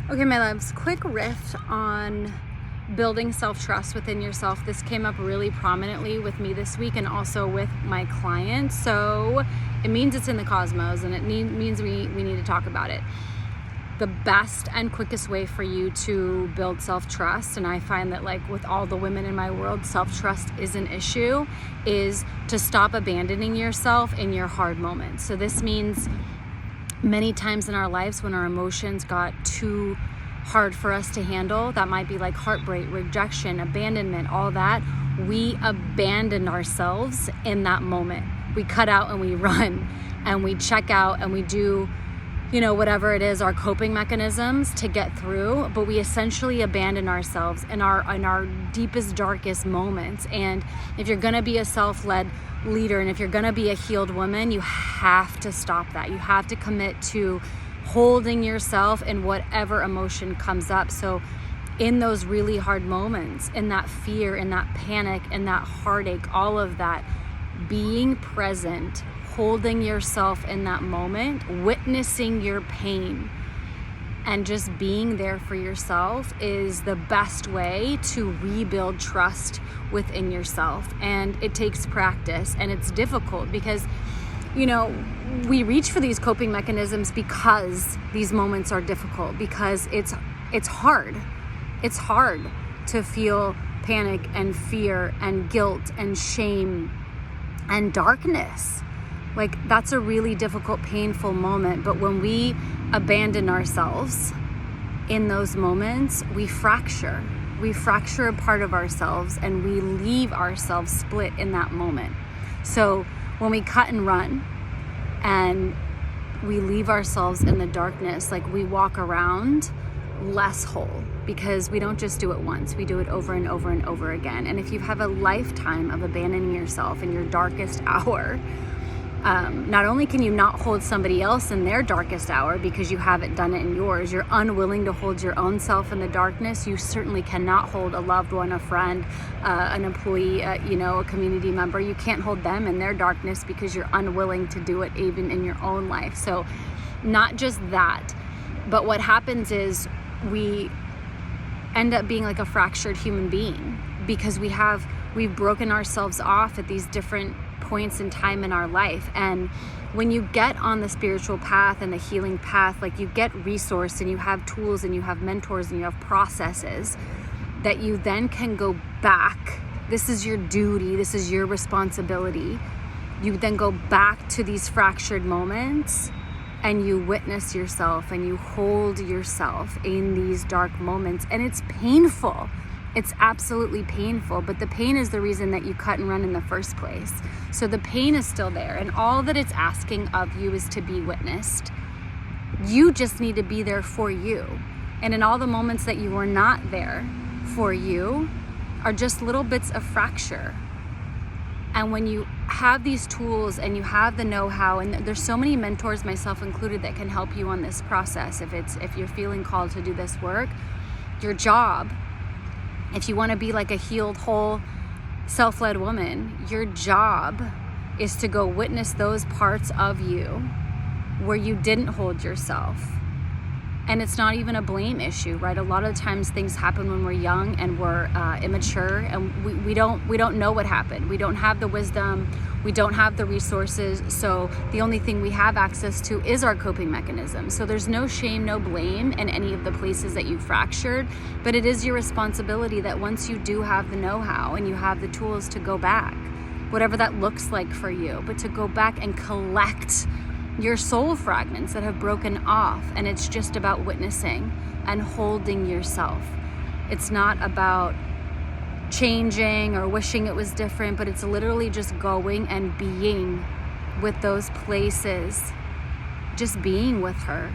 Okay, my loves, quick riff on building self-trust within yourself. This came up really prominently with me this week and also with my clients. So it means it's in the cosmos, and it means we need to talk about it. The best and quickest way for you to build self-trust, and I find that like with all the women in my world, self-trust is an issue, is to stop abandoning yourself in your hard moments. So this means many times in our lives when our emotions got too hard for us to handle, that might be like heartbreak, rejection, abandonment, all that, we abandon ourselves in that moment. We cut out and we run and we check out and we do, whatever it is, our coping mechanisms to get through, but we essentially abandon ourselves in our deepest, darkest moments. And if you're gonna be a self-led leader, and if you're gonna be a healed woman, you have to stop that. You have to commit to holding yourself in whatever emotion comes up. So in those really hard moments, in that fear, in that panic, in that heartache, all of that, being present, holding yourself in that moment, witnessing your pain, and just being there for yourself is the best way to rebuild trust within yourself. And it takes practice, and it's difficult because, we reach for these coping mechanisms because these moments are difficult, because it's hard. It's hard to feel panic and fear and guilt and shame and darkness. Like, that's a really difficult, painful moment. But when we abandon ourselves in those moments, we fracture. We fracture a part of ourselves and we leave ourselves split in that moment. So when we cut and run and we leave ourselves in the darkness, like, we walk around less whole, because we don't just do it once, we do it over and over and over again. And if you have a lifetime of abandoning yourself in your darkest hour, not only can you not hold somebody else in their darkest hour because you haven't done it in yours, you're unwilling to hold your own self in the darkness. You certainly cannot hold a loved one, a friend, an employee, a community member. You can't hold them in their darkness because you're unwilling to do it even in your own life. So not just that, but what happens is we end up being like a fractured human being because we've broken ourselves off at these different points in time in our life. And when you get on the spiritual path and the healing path, like, you get resource and you have tools and you have mentors and you have processes that you then can go back. This is your duty. This is your responsibility. You then go back to these fractured moments and you witness yourself and you hold yourself in these dark moments. And it's painful. It's absolutely painful, but the pain is the reason that you cut and run in the first place. So the pain is still there, and all that it's asking of you is to be witnessed. You just need to be there for you. And in all the moments that you were not there for you are just little bits of fracture. And when you have these tools and you have the know-how, and there's so many mentors, myself included, that can help you on this process. If you're feeling called to do this work, your job, if you want to be like a healed, whole, self-led woman, your job is to go witness those parts of you where you didn't hold yourself. And it's not even a blame issue, right? A lot of times things happen when we're young and we're immature, and we don't know what happened. We don't have the wisdom. We don't have the resources. So the only thing we have access to is our coping mechanism. So there's no shame, no blame in any of the places that you fractured, but it is your responsibility that once you do have the know-how and you have the tools to go back, whatever that looks like for you, but to go back and collect your soul fragments that have broken off. And it's just about witnessing and holding yourself. It's not about changing or wishing it was different, but it's literally just going and being with those places, just being with her,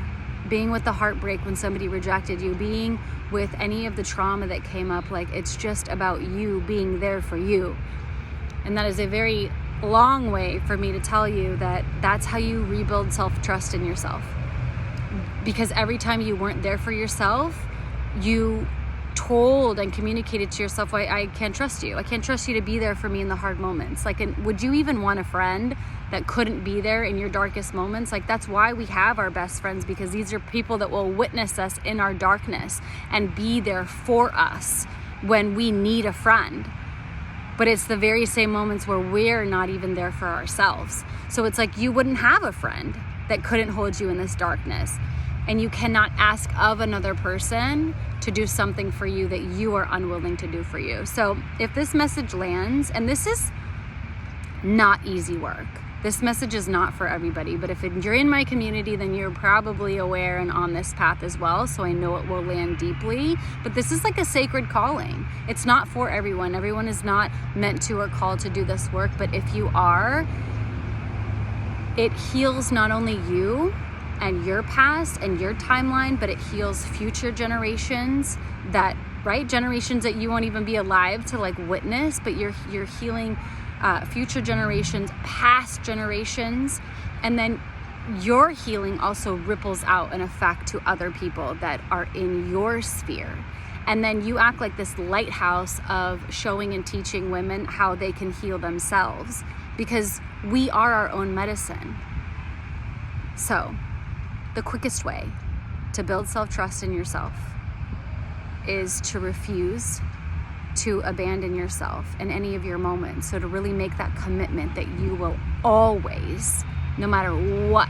being with the heartbreak when somebody rejected you, being with any of the trauma that came up. Like, it's just about you being there for you. And that is a very long way for me to tell you that that's how you rebuild self-trust in yourself. Because every time you weren't there for yourself, you told and communicated to yourself, I can't trust you. I can't trust you to be there for me in the hard moments. Like, would you even want a friend that couldn't be there in your darkest moments. Like, that's why we have our best friends, because these are people that will witness us in our darkness and be there for us when we need a friend. But it's the very same moments where we're not even there for ourselves. So it's like you wouldn't have a friend that couldn't hold you in this darkness. And you cannot ask of another person to do something for you that you are unwilling to do for you. So if this message lands, and this is not easy work, this message is not for everybody, but if you're in my community, then you're probably aware and on this path as well, so I know it will land deeply. But this is like a sacred calling. It's not for everyone. Everyone is not meant to or called to do this work, but if you are, it heals not only you and your past and your timeline, but it heals future generations that, right? Generations that you won't even be alive to like witness, but you're healing future generations, past generations, and then your healing also ripples out an effect to other people that are in your sphere. And then you act like this lighthouse of showing and teaching women how they can heal themselves, because we are our own medicine. So the quickest way to build self-trust in yourself is to refuse to abandon yourself in any of your moments. So to really make that commitment that you will always, no matter what,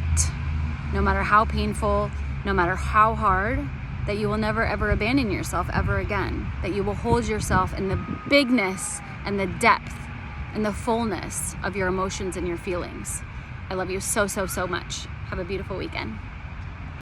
no matter how painful, no matter how hard, that you will never ever abandon yourself ever again. That you will hold yourself in the bigness and the depth and the fullness of your emotions and your feelings. I love you so, so, so much. Have a beautiful weekend.